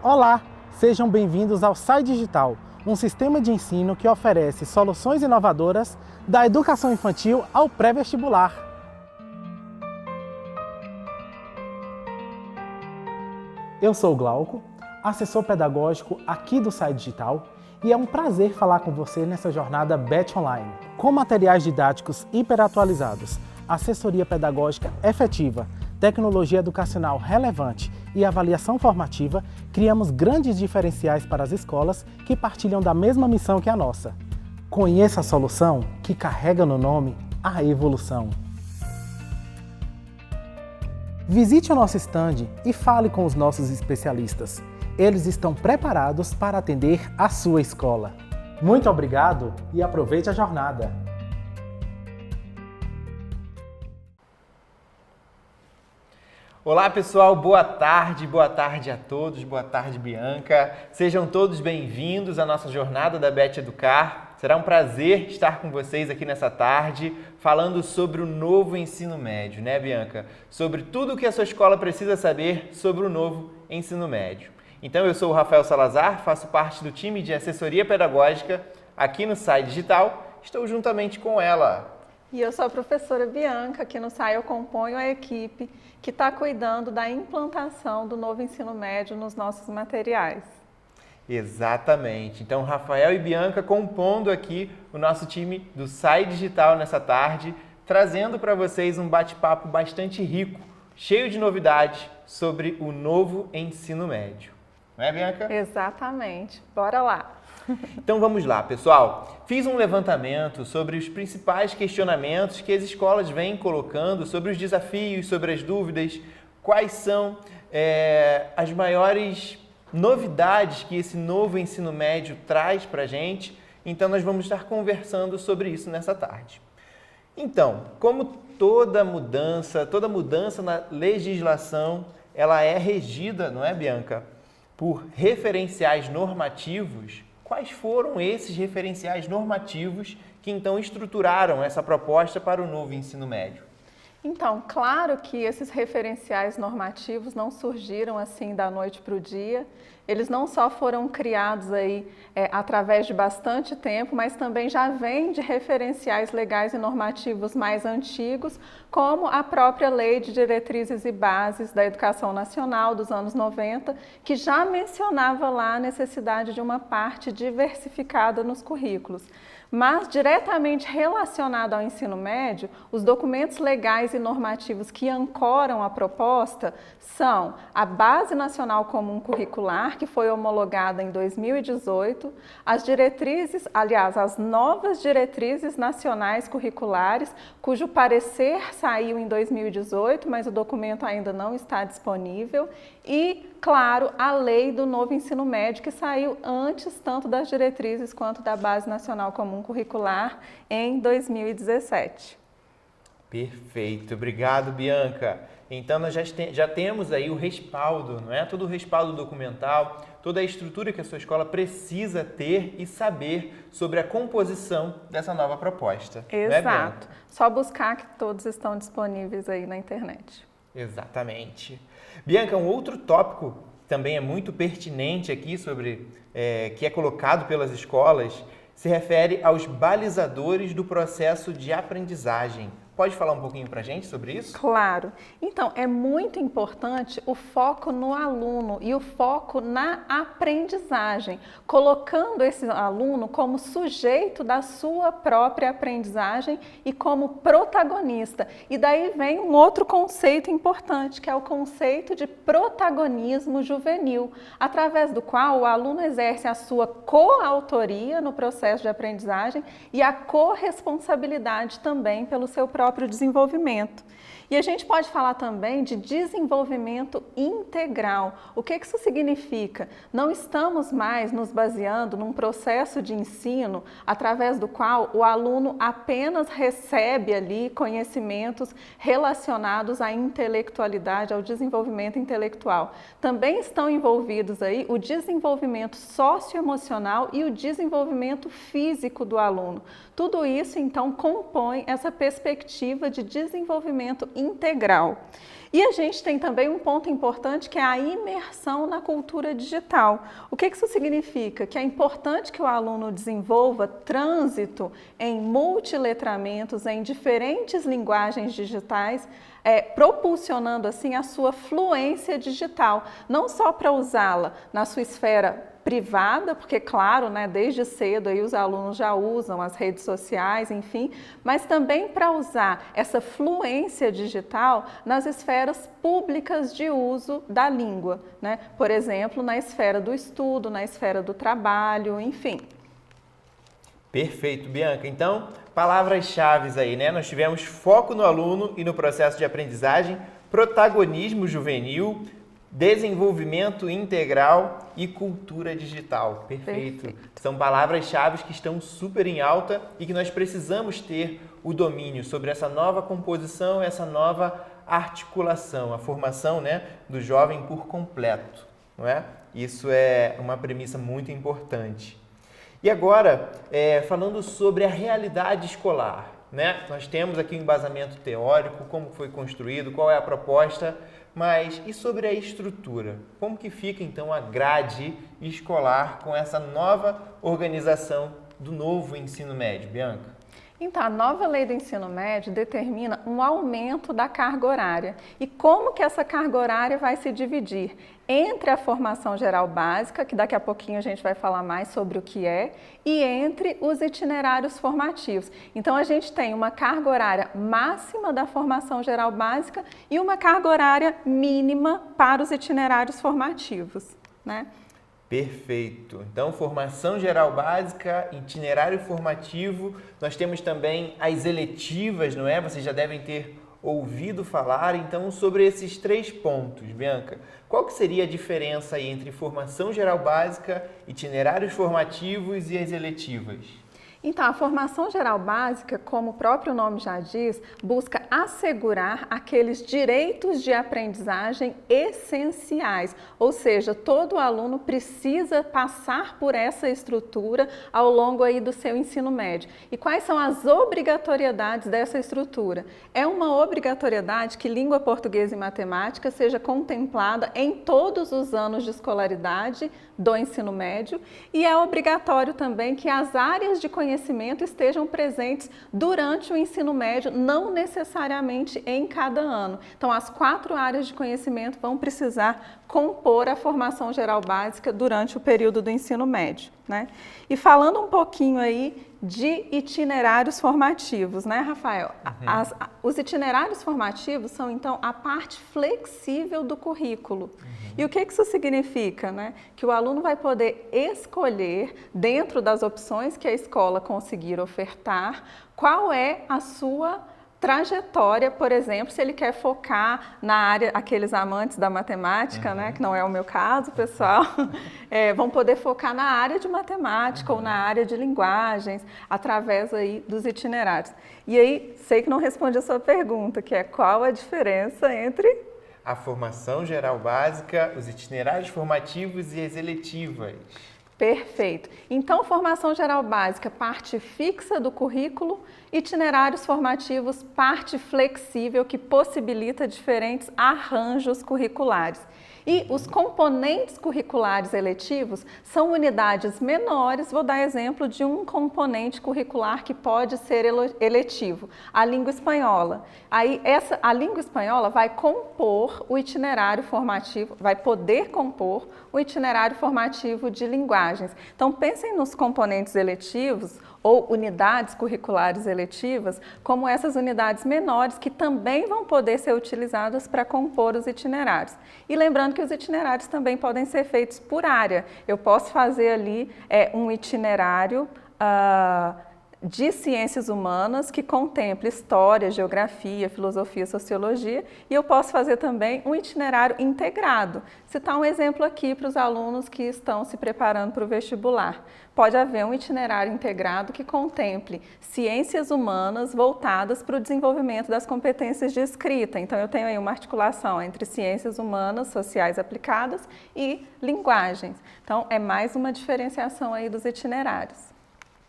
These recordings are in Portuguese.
Olá, sejam bem-vindos ao SAI Digital, um sistema de ensino que oferece soluções inovadoras da educação infantil ao pré-vestibular. Eu sou o Glauco, assessor pedagógico aqui do SAI Digital, e é um prazer falar com você nessa jornada BET Online. Com materiais didáticos hiperatualizados, assessoria pedagógica efetiva, tecnologia educacional relevante e avaliação formativa, criamos grandes diferenciais para as escolas que partilham da mesma missão que a nossa. Conheça a solução que carrega no nome a evolução. Visite o nosso stand e fale com os nossos especialistas. Eles estão preparados para atender a sua escola. Muito obrigado e aproveite a jornada! Olá pessoal, boa tarde a todos, boa tarde Bianca. Sejam todos bem-vindos à nossa jornada da BET Educar. Será um prazer estar com vocês aqui nessa tarde, falando sobre o novo ensino médio, né Bianca? Sobre tudo o que a sua escola precisa saber sobre o novo ensino médio. Então eu sou o Rafael Salazar, faço parte do time de assessoria pedagógica aqui no SAI Digital, estou juntamente com ela. E eu sou a professora Bianca, aqui no SAI eu componho a equipe que está cuidando da implantação do novo ensino médio nos nossos materiais. Exatamente. Então, Rafael e Bianca compondo aqui o nosso time do SAI Digital nessa tarde, trazendo para vocês um bate-papo bastante rico, cheio de novidades sobre o novo ensino médio. Não é, Bianca? Exatamente. Bora lá! Então vamos lá, pessoal. Fiz um levantamento sobre os principais questionamentos que as escolas vêm colocando sobre os desafios, sobre as dúvidas, quais são as maiores novidades que esse novo ensino médio traz para a gente. Então nós vamos estar conversando sobre isso nessa tarde. Então, como toda mudança na legislação, ela é regida, não é, Bianca, por referenciais normativos. Quais foram esses referenciais normativos que então estruturaram essa proposta para o novo ensino médio? Então, claro que esses referenciais normativos não surgiram assim da noite para o dia. Eles não só foram criados aí através de bastante tempo, mas também já vêm de referenciais legais e normativos mais antigos, como a própria Lei de Diretrizes e Bases da Educação Nacional dos anos 90, que já mencionava lá a necessidade de uma parte diversificada nos currículos. Mas, diretamente relacionado ao ensino médio, os documentos legais e normativos que ancoram a proposta são a Base Nacional Comum Curricular, que foi homologada em 2018, as novas diretrizes nacionais curriculares, cujo parecer saiu em 2018, mas o documento ainda não está disponível, e, claro, a lei do novo ensino médio, que saiu antes tanto das diretrizes quanto da Base Nacional Comum Curricular em 2017. Perfeito, obrigado Bianca. Então nós já temos aí o respaldo, não é? Todo o respaldo documental, toda a estrutura que a sua escola precisa ter e saber sobre a composição dessa nova proposta. Exato. Só buscar que todos estão disponíveis aí na internet. Exatamente. Bianca, um outro tópico também é muito pertinente aqui sobre que é colocado pelas escolas se refere aos balizadores do processo de aprendizagem. Pode falar um pouquinho para a gente sobre isso? Claro. Então, é muito importante o foco no aluno e o foco na aprendizagem, colocando esse aluno como sujeito da sua própria aprendizagem e como protagonista. E daí vem um outro conceito importante, que é o conceito de protagonismo juvenil, através do qual o aluno exerce a sua coautoria no processo de aprendizagem e a corresponsabilidade também pelo seu próprio desenvolvimento. E a gente pode falar também de desenvolvimento integral. O que isso significa? Não estamos mais nos baseando num processo de ensino através do qual o aluno apenas recebe ali conhecimentos relacionados à intelectualidade, ao desenvolvimento intelectual. Também estão envolvidos aí o desenvolvimento socioemocional e o desenvolvimento físico do aluno. Tudo isso, então, compõe essa perspectiva perspectiva de desenvolvimento integral. E a gente tem também um ponto importante que é a imersão na cultura digital. O que isso significa? Que é importante que o aluno desenvolva trânsito em multiletramentos, em diferentes linguagens digitais, propulsionando assim a sua fluência digital, não só para usá-la na sua esfera privada, porque claro, né, desde cedo aí os alunos já usam as redes sociais, enfim, mas também para usar essa fluência digital nas esferas públicas de uso da língua, né? Por exemplo, na esfera do estudo, na esfera do trabalho, enfim. Perfeito, Bianca. Então, palavras-chave aí, né? Nós tivemos foco no aluno e no processo de aprendizagem, protagonismo juvenil, desenvolvimento integral e cultura digital. Perfeito. São palavras-chave que estão super em alta e que nós precisamos ter o domínio sobre essa nova composição, essa nova articulação, a formação, né, do jovem por completo, não é? Isso é uma premissa muito importante. E agora, falando sobre a realidade escolar, né? Nós temos aqui um embasamento teórico, como foi construído, qual é a proposta, mas e sobre a estrutura? Como que fica então a grade escolar com essa nova organização do novo ensino médio, Bianca? Então, a nova lei do ensino médio determina um aumento da carga horária. E como que essa carga horária vai se dividir? Entre a formação geral básica, que daqui a pouquinho a gente vai falar mais sobre o que é, e entre os itinerários formativos. Então, a gente tem uma carga horária máxima da formação geral básica e uma carga horária mínima para os itinerários formativos, né? Perfeito. Então, formação geral básica, itinerário formativo, nós temos também as eletivas, não é? Vocês já devem ter ouvido falar, então, sobre esses 3 pontos, Bianca. Qual que seria a diferença aí entre formação geral básica, itinerários formativos e as eletivas? Então, a formação geral básica, como o próprio nome já diz, busca assegurar aqueles direitos de aprendizagem essenciais, ou seja, todo aluno precisa passar por essa estrutura ao longo aí do seu ensino médio. E quais são as obrigatoriedades dessa estrutura? É uma obrigatoriedade que língua portuguesa e matemática seja contemplada em todos os anos de escolaridade do ensino médio e é obrigatório também que as áreas de conhecimento estejam presentes durante o ensino médio, não necessariamente em cada ano. Então, as 4 áreas de conhecimento vão precisar compor a formação geral básica durante o período do ensino médio, né? E falando um pouquinho aí de itinerários formativos, né, Rafael? Os itinerários formativos são, então, a parte flexível do currículo. E o que isso significa, né? Que o aluno vai poder escolher, dentro das opções que a escola conseguir ofertar, qual é a sua trajetória, por exemplo, se ele quer focar na área, aqueles amantes da matemática, né, que não é o meu caso, pessoal, vão poder focar na área de matemática ou na área de linguagens, através aí dos itinerários. E aí, sei que não respondi a sua pergunta, que é qual a diferença entre a formação geral básica, os itinerários formativos e as eletivas. Perfeito. Então, formação geral básica, parte fixa do currículo, itinerários formativos, parte flexível que possibilita diferentes arranjos curriculares. E os componentes curriculares eletivos são unidades menores. Vou dar exemplo de um componente curricular que pode ser eletivo, a língua espanhola. Aí a língua espanhola vai compor o itinerário formativo, vai poder compor o itinerário formativo de linguagens. Então pensem nos componentes eletivos ou unidades curriculares eletivas, como essas unidades menores que também vão poder ser utilizadas para compor os itinerários. E lembrando que os itinerários também podem ser feitos por área. Eu posso fazer ali um itinerário de ciências humanas que contemple história, geografia, filosofia, sociologia, e eu posso fazer também um itinerário integrado. Citar um exemplo aqui para os alunos que estão se preparando para o vestibular. Pode haver um itinerário integrado que contemple ciências humanas voltadas para o desenvolvimento das competências de escrita. Então, eu tenho aí uma articulação entre ciências humanas, sociais aplicadas e linguagens. Então, é mais uma diferenciação aí dos itinerários.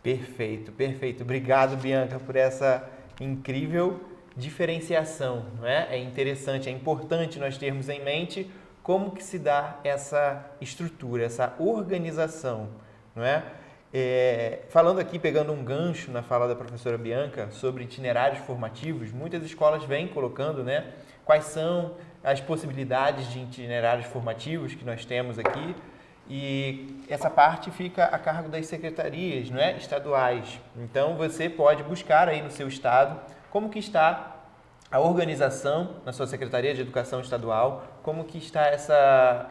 Perfeito, perfeito. Obrigado, Bianca, por essa incrível diferenciação, não é? É interessante, é importante nós termos em mente como que se dá essa estrutura, essa organização, não é? Falando aqui, pegando um gancho na fala da professora Bianca sobre itinerários formativos, muitas escolas vêm colocando, né, quais são as possibilidades de itinerários formativos que nós temos aqui, e essa parte fica a cargo das secretarias, não é, estaduais. Então você pode buscar aí no seu estado como que está a organização na sua Secretaria de Educação Estadual, como que está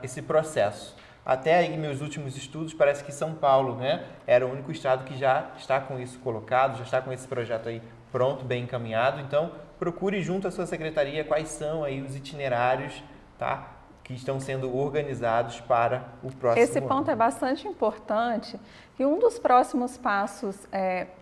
esse processo. Até aí, meus últimos estudos, parece que São Paulo, né, era o único estado que já está com isso colocado, já está com esse projeto aí pronto, bem encaminhado. Então, procure junto à sua secretaria quais são aí os itinerários, tá, que estão sendo organizados para o próximo Esse ponto ano. é bastante importante e um dos próximos passos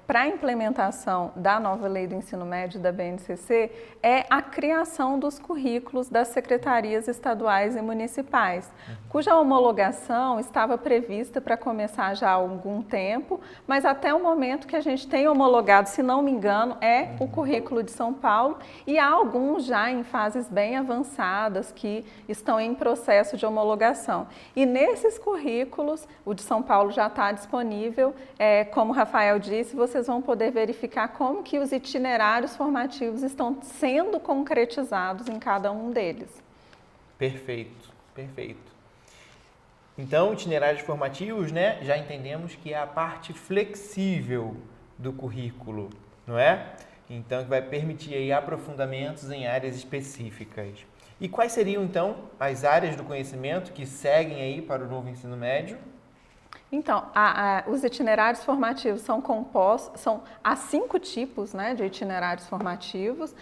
para a implementação da nova lei do ensino médio da BNCC é a criação dos currículos das secretarias estaduais e municipais, cuja homologação estava prevista para começar já há algum tempo, mas até o momento que a gente tem homologado, se não me engano, é o currículo de São Paulo, e há alguns já em fases bem avançadas que estão em processo de homologação. E nesses currículos, o de São Paulo já está disponível, como o Rafael disse, vocês vão poder verificar como que os itinerários formativos estão sendo concretizados em cada um deles. Perfeito, perfeito. Então, itinerários formativos, né, já entendemos que é a parte flexível do currículo, não é? Então, que vai permitir aí aprofundamentos em áreas específicas. E quais seriam, então, as áreas do conhecimento que seguem aí para o novo ensino médio? Então, os itinerários formativos há 5 tipos, né, de itinerários formativos.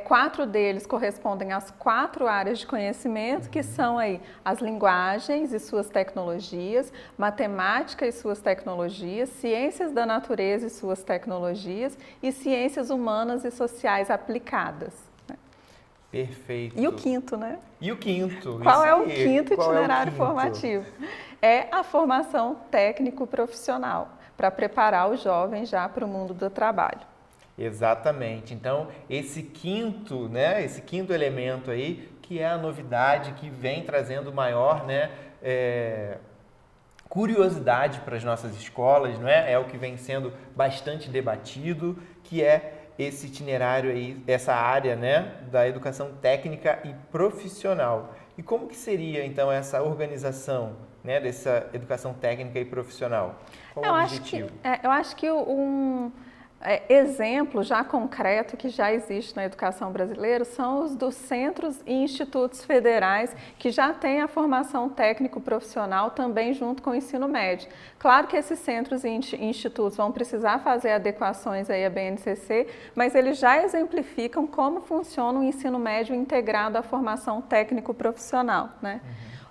4 deles correspondem às 4 áreas de conhecimento, que são aí as linguagens e suas tecnologias, matemática e suas tecnologias, ciências da natureza e suas tecnologias e ciências humanas e sociais aplicadas. Perfeito. E o quinto, né? E o quinto? Qual é o Isso aí. quinto Qual é o itinerário quinto? formativo? É a formação técnico-profissional, para preparar os jovens já para o mundo do trabalho. Exatamente. Então, esse quinto elemento aí, que é a novidade que vem trazendo maior, né, curiosidade para as nossas escolas, não é? É o que vem sendo bastante debatido, que é esse itinerário aí, essa área, né, da educação técnica e profissional. E como que seria, então, essa organização, né, dessa educação técnica e profissional? Qual o objetivo? Eu acho que um exemplo já concreto que já existe na educação brasileira são os dos centros e institutos federais que já têm a formação técnico-profissional também junto com o ensino médio. Claro que esses centros e institutos vão precisar fazer adequações aí à BNCC, mas eles já exemplificam como funciona o ensino médio integrado à formação técnico-profissional, né?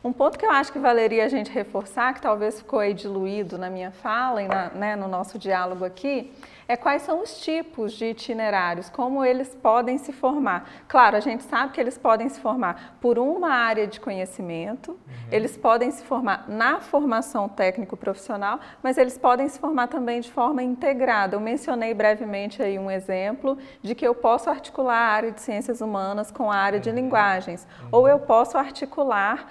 Um ponto que eu acho que valeria a gente reforçar, que talvez ficou aí diluído na minha fala e no nosso diálogo aqui, é quais são os tipos de itinerários, como eles podem se formar. Claro, a gente sabe que eles podem se formar por uma área de conhecimento, eles podem se formar na formação técnico-profissional, mas eles podem se formar também de forma integrada. Eu mencionei brevemente aí um exemplo de que eu posso articular a área de ciências humanas com a área de linguagens, ou eu posso articular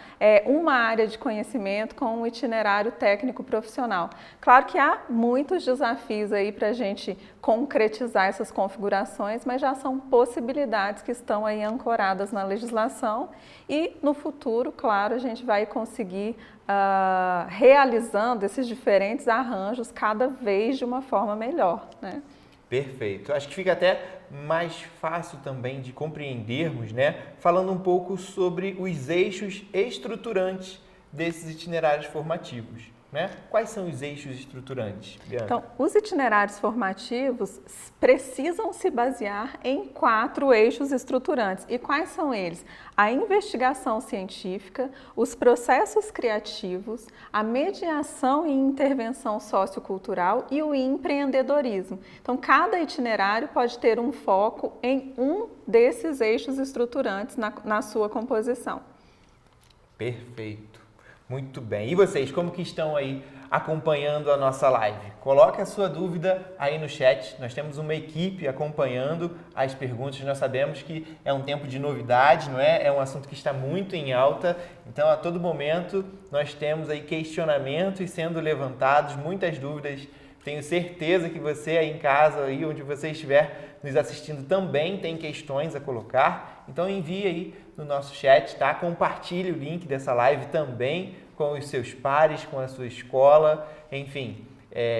uma área de conhecimento com um itinerário técnico-profissional. Claro que há muitos desafios aí para a gente concretizar essas configurações, mas já são possibilidades que estão aí ancoradas na legislação e no futuro, claro, a gente vai conseguir realizando esses diferentes arranjos cada vez de uma forma melhor, né? Perfeito. Acho que fica até mais fácil também de compreendermos, né? Falando um pouco sobre os eixos estruturantes desses itinerários formativos, né? Quais são os eixos estruturantes, Bianca? Então, os itinerários formativos precisam se basear em 4 eixos estruturantes. E quais são eles? A investigação científica, os processos criativos, a mediação e intervenção sociocultural e o empreendedorismo. Então, cada itinerário pode ter um foco em um desses eixos estruturantes na sua composição. Perfeito. Muito bem. E vocês, como que estão aí acompanhando a nossa live? Coloque a sua dúvida aí no chat. Nós temos uma equipe acompanhando as perguntas. Nós sabemos que é um tempo de novidade, não é? É um assunto que está muito em alta. Então, a todo momento, nós temos aí questionamentos sendo levantados, muitas dúvidas. Tenho certeza que você aí em casa, aí onde você estiver nos assistindo, também tem questões a colocar. Então, envie aí no nosso chat, tá? Compartilhe o link dessa live também com os seus pares, com a sua escola, enfim,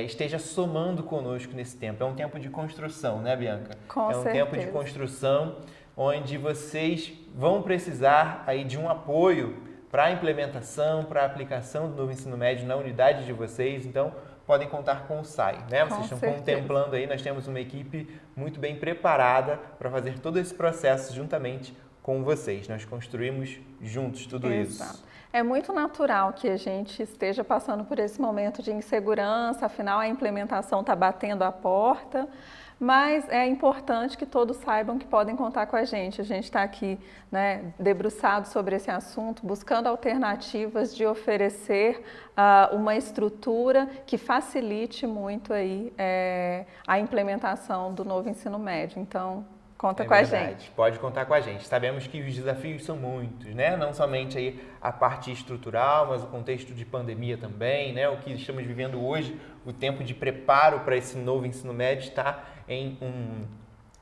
esteja somando conosco nesse tempo. É um tempo de construção, né, Bianca? Com certeza. Tempo de construção onde vocês vão precisar aí de um apoio para a implementação, para a aplicação do novo ensino médio na unidade de vocês. Então, podem contar com o SAI, né? Vocês estão contemplando aí, nós temos uma equipe muito bem preparada para fazer todo esse processo juntamente com vocês. Nós construímos juntos tudo isso. É muito natural que a gente esteja passando por esse momento de insegurança, afinal a implementação está batendo a porta, mas é importante que todos saibam que podem contar com a gente. A gente está aqui, né, debruçado sobre esse assunto, buscando alternativas de oferecer uma estrutura que facilite muito aí a implementação do novo ensino médio. Então, conta com a gente. Pode contar com a gente. Sabemos que os desafios são muitos, né? Não somente aí a parte estrutural, mas o contexto de pandemia também, né? O que estamos vivendo hoje, o tempo de preparo para esse novo ensino médio está em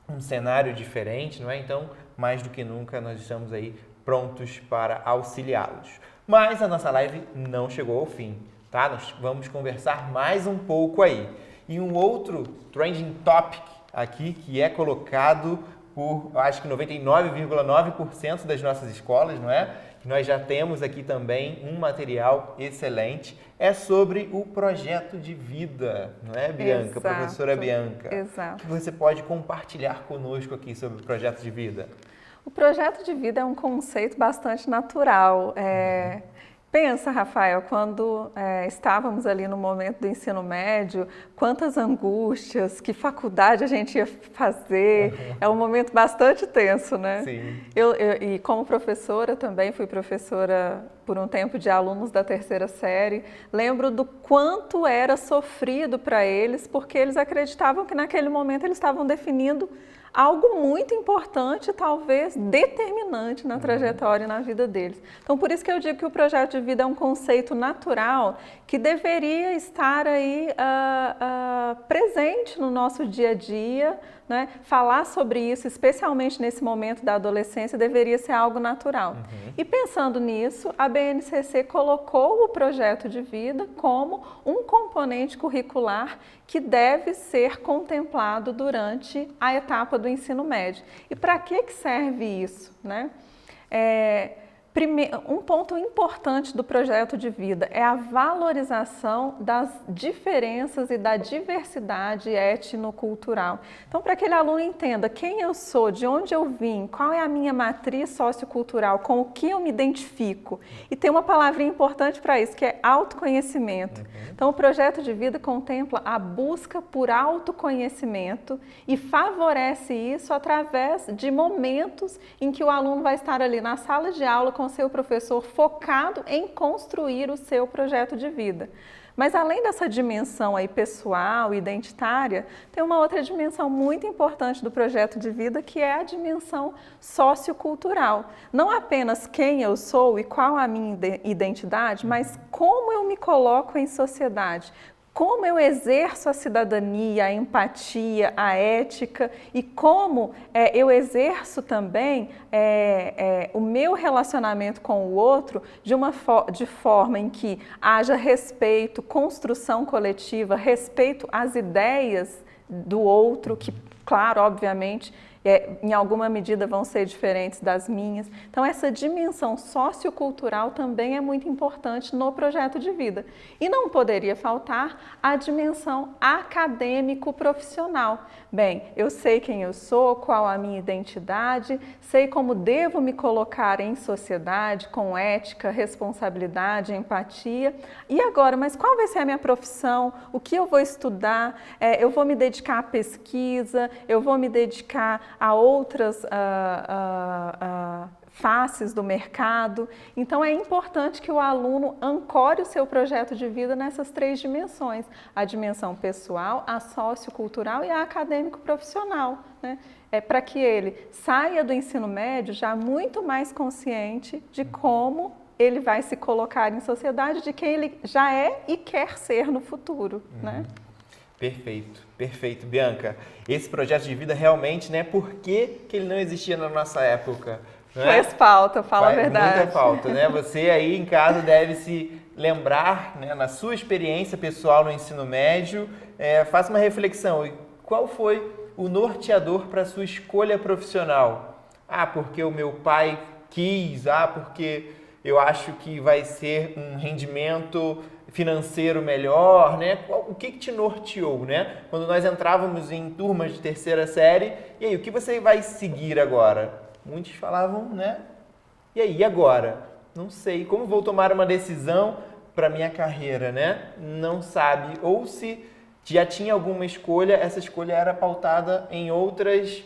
um cenário diferente, não é? Então, mais do que nunca, nós estamos aí prontos para auxiliá-los. Mas a nossa live não chegou ao fim, tá? Nós vamos conversar mais um pouco aí. E um outro trending topic aqui, que é colocado por, acho que 99,9% das nossas escolas, não é? Nós já temos aqui também um material excelente, é sobre o projeto de vida, não é, Bianca? Exato. Professora Bianca. Exato. O que você pode compartilhar conosco aqui sobre o projeto de vida? O projeto de vida é um conceito bastante natural. Pensa, Rafael, quando estávamos ali no momento do ensino médio, quantas angústias, que faculdade a gente ia fazer, é um momento bastante tenso, né? Sim. E como professora também, fui professora por um tempo de alunos da terceira série, lembro do quanto era sofrido para eles, porque eles acreditavam que naquele momento eles estavam definindo algo muito importante, talvez determinante na trajetória e na vida deles. Então, por isso que eu digo que o projeto de vida é um conceito natural que deveria estar aí presente no nosso dia a dia, né? Falar sobre isso, especialmente nesse momento da adolescência, deveria ser algo natural. E pensando nisso, a BNCC colocou o projeto de vida como um componente curricular que deve ser contemplado durante a etapa do ensino médio. E para que serve isso, né? Um ponto importante do projeto de vida é a valorização das diferenças e da diversidade étnico-cultural. Então, para que aquele aluno entenda quem eu sou, de onde eu vim, qual é a minha matriz sociocultural, com o que eu me identifico. E tem uma palavrinha importante para isso, que é autoconhecimento. Então, o projeto de vida contempla a busca por autoconhecimento e favorece isso através de momentos em que o aluno vai estar ali na sala de aula com seu professor focado em construir o seu projeto de vida. Mas além dessa dimensão aí pessoal, identitária, tem uma outra dimensão muito importante do projeto de vida, que é a dimensão sociocultural. Não apenas quem eu sou e qual a minha identidade, mas como eu me coloco em sociedade. Como eu exerço a cidadania, a empatia, a ética e como eu exerço também o meu relacionamento com o outro de forma em que haja respeito, construção coletiva, respeito às ideias do outro, que, claro, obviamente, em alguma medida vão ser diferentes das minhas. Então, essa dimensão sociocultural também é muito importante no projeto de vida. E não poderia faltar a dimensão acadêmico-profissional. Bem, eu sei quem eu sou, qual a minha identidade, sei como devo me colocar em sociedade, com ética, responsabilidade, empatia. E agora, mas qual vai ser a minha profissão? O que eu vou estudar? Eu vou me dedicar à pesquisa? Eu vou me dedicar a outras faces do mercado. Então, é importante que o aluno ancore o seu projeto de vida nessas 3 dimensões: a dimensão pessoal, a sociocultural e a acadêmico-profissional, né? Para que ele saia do ensino médio já muito mais consciente de como ele vai se colocar em sociedade, de quem ele já é e quer ser no futuro, né? Perfeito, perfeito, Bianca. Esse projeto de vida realmente, né? Por que ele não existia na nossa época? Né? Faz falta, fala a verdade. Muita falta, né? Você aí em casa deve se lembrar, né, na sua experiência pessoal no ensino médio, faça uma reflexão. Qual foi o norteador para a sua escolha profissional? Ah, porque o meu pai quis, porque eu acho que vai ser um rendimento financeiro melhor, né? O que te norteou, né? Quando nós entrávamos em turmas de 3ª série, e aí, o que você vai seguir agora? Muitos falavam, né? E aí, agora? Não sei. Como vou tomar uma decisão para minha carreira, né? Não sabe. Ou se já tinha alguma escolha, essa escolha era pautada em outros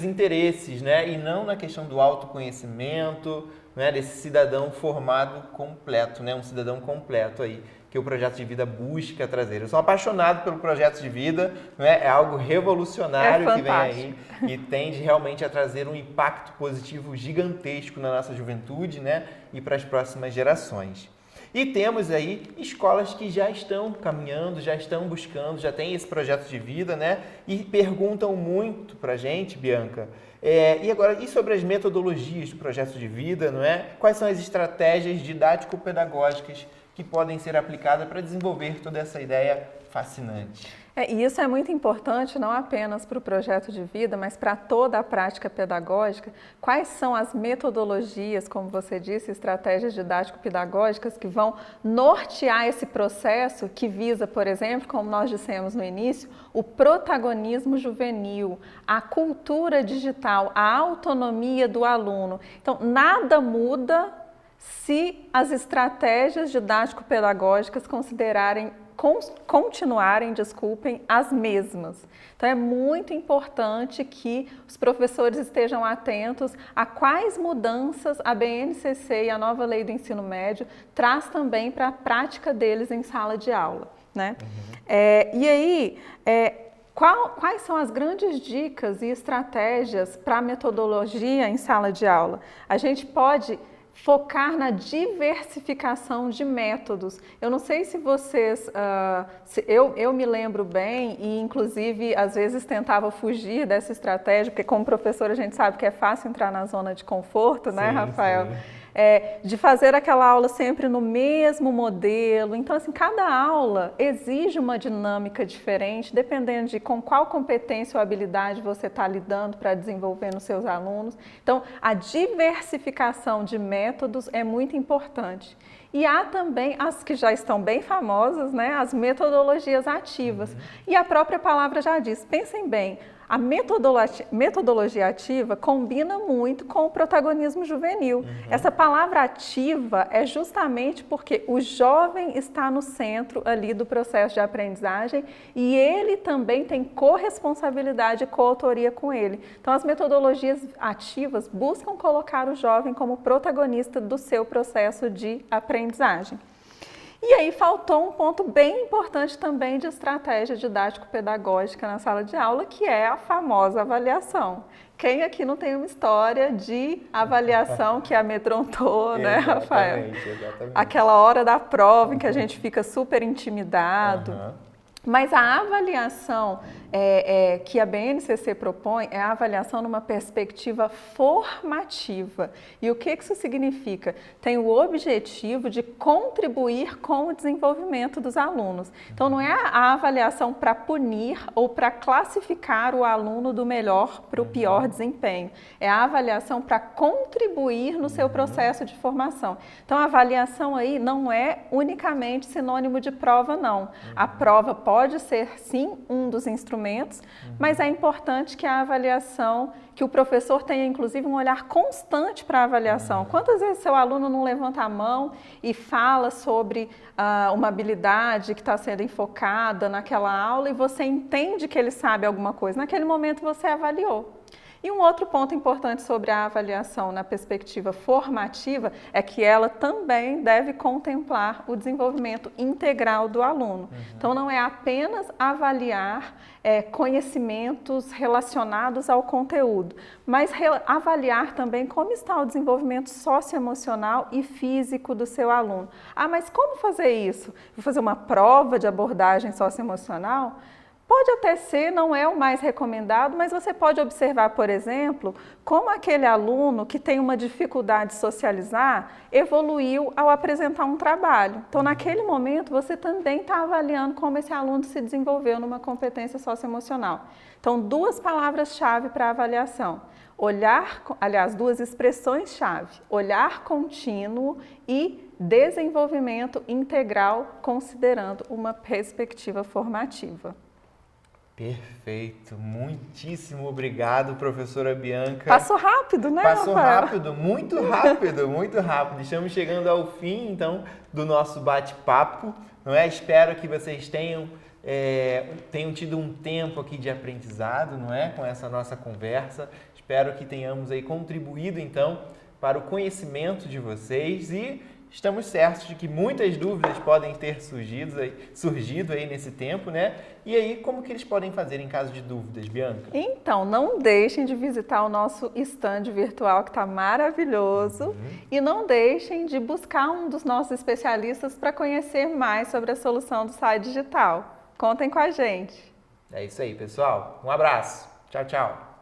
interesses, né? E não na questão do autoconhecimento, né? Desse cidadão formado completo, né? Um cidadão completo aí, que o projeto de vida busca trazer. Eu sou apaixonado pelo projeto de vida, né? É algo revolucionário que vem aí e tende realmente a trazer um impacto positivo gigantesco na nossa juventude, né? E para as próximas gerações. E temos aí escolas que já estão caminhando, já estão buscando, já têm esse projeto de vida, né? E perguntam muito para a gente, Bianca, e agora, e sobre as metodologias do projeto de vida, não é? Quais são as estratégias didático-pedagógicas que podem ser aplicadas para desenvolver toda essa ideia fascinante? E isso é muito importante, não apenas para o projeto de vida, mas para toda a prática pedagógica. Quais são as metodologias, como você disse, estratégias didático-pedagógicas que vão nortear esse processo que visa, por exemplo, como nós dissemos no início, o protagonismo juvenil, a cultura digital, a autonomia do aluno. Então, nada muda se as estratégias didático-pedagógicas continuarem, as mesmas. Então, é muito importante que os professores estejam atentos a quais mudanças a BNCC e a nova lei do ensino médio traz também para a prática deles em sala de aula, né? E aí, quais são as grandes dicas e estratégias para a metodologia em sala de aula? A gente pode focar na diversificação de métodos. Eu não sei se vocês, eu me lembro bem e inclusive às vezes tentava fugir dessa estratégia, porque como professor a gente sabe que é fácil entrar na zona de conforto, né, Rafael? Sim. De fazer aquela aula sempre no mesmo modelo. Então, assim, cada aula exige uma dinâmica diferente, dependendo de com qual competência ou habilidade você está lidando para desenvolver nos seus alunos. Então, a diversificação de métodos é muito importante. E há também as que já estão bem famosas, né, as metodologias ativas. E a própria palavra já diz, pensem bem, a metodologia ativa combina muito com o protagonismo juvenil. Essa palavra ativa é justamente porque o jovem está no centro ali do processo de aprendizagem e ele também tem corresponsabilidade e coautoria com ele. Então, as metodologias ativas buscam colocar o jovem como protagonista do seu processo de aprendizagem. E aí faltou um ponto bem importante também de estratégia didático-pedagógica na sala de aula, que é a famosa avaliação. Quem aqui não tem uma história de avaliação que amedrontou, né, Rafael? Exatamente. Aquela hora da prova em que a gente fica super intimidado. Mas a avaliação que a BNCC propõe é a avaliação numa perspectiva formativa. E o que isso significa? Tem o objetivo de contribuir com o desenvolvimento dos alunos. Então, não é a avaliação para punir ou para classificar o aluno do melhor para o pior desempenho. É a avaliação para contribuir no seu processo de formação. Então, a avaliação aí não é unicamente sinônimo de prova, não. A prova pode ser, sim, um dos instrumentos, mas é importante que a avaliação, que o professor tenha, inclusive, um olhar constante para a avaliação. Quantas vezes seu aluno não levanta a mão e fala sobre uma habilidade que está sendo enfocada naquela aula e você entende que ele sabe alguma coisa? Naquele momento você avaliou. E um outro ponto importante sobre a avaliação na perspectiva formativa é que ela também deve contemplar o desenvolvimento integral do aluno. Então, não é apenas avaliar conhecimentos relacionados ao conteúdo, mas avaliar também como está o desenvolvimento socioemocional e físico do seu aluno. Ah, mas como fazer isso? Vou fazer uma prova de abordagem socioemocional? Pode até ser, não é o mais recomendado, mas você pode observar, por exemplo, como aquele aluno que tem uma dificuldade de socializar evoluiu ao apresentar um trabalho. Então, naquele momento, você também está avaliando como esse aluno se desenvolveu numa competência socioemocional. Então, duas palavras-chave para a avaliação. Duas expressões-chave. Olhar contínuo e desenvolvimento integral, considerando uma perspectiva formativa. Perfeito, muitíssimo obrigado, professora Bianca. Passou rápido, né, Passou Rafael? rápido, muito rápido, muito rápido. Estamos chegando ao fim, então, do nosso bate-papo, não é? Espero que vocês tenham tido um tempo aqui de aprendizado, não é? Com essa nossa conversa. Espero que tenhamos aí contribuído, então, para o conhecimento de vocês e estamos certos de que muitas dúvidas podem ter surgido aí nesse tempo, né? E aí, como que eles podem fazer em caso de dúvidas, Bianca? Então, não deixem de visitar o nosso stand virtual, que está maravilhoso. E não deixem de buscar um dos nossos especialistas para conhecer mais sobre a solução do SAI Digital. Contem com a gente. É isso aí, pessoal. Um abraço. Tchau, tchau.